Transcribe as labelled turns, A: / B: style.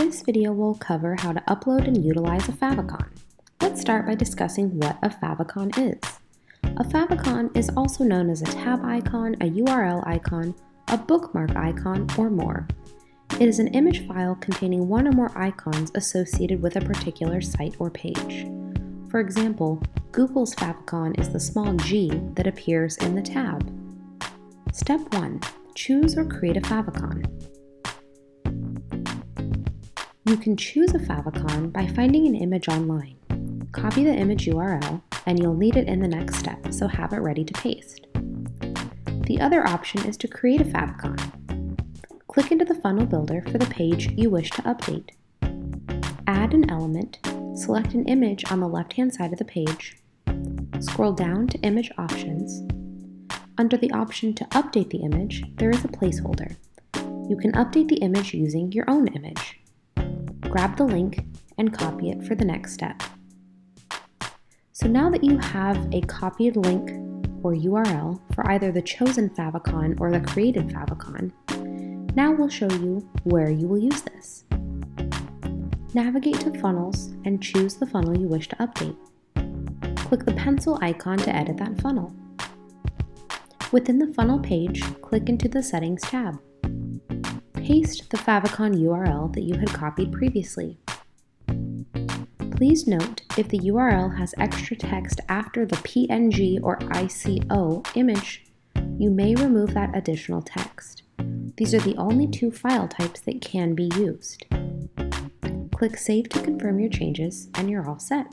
A: This video will cover how to upload and utilize a favicon. Let's start by discussing what a favicon is. A favicon is also known as a tab icon, a URL icon, a bookmark icon, or more. It is an image file containing one or more icons associated with a particular site or page. For example, Google's favicon is the small g that appears in the tab. Step 1. Choose or create a favicon. You can choose a favicon by finding an image online. Copy the image URL, and you'll need it in the next step, so have it ready to paste. The other option is to create a favicon. Click into the funnel builder for the page you wish to update. Add an element, select an image on the left-hand side of the page, scroll down to Image Options. Under the option to update the image, there is a placeholder. You can update the image using your own image. Grab the link and copy it for the next step. So now that you have a copied link or URL for either the chosen favicon or the created favicon, now we'll show you where you will use this. Navigate to Funnels and choose the funnel you wish to update. Click the pencil icon to edit that funnel. Within the funnel page, click into the Settings tab. Paste the favicon URL that you had copied previously. Please note, if the URL has extra text after the PNG or ICO image, you may remove that additional text. These are the only two file types that can be used. Click Save to confirm your changes, and you're all set.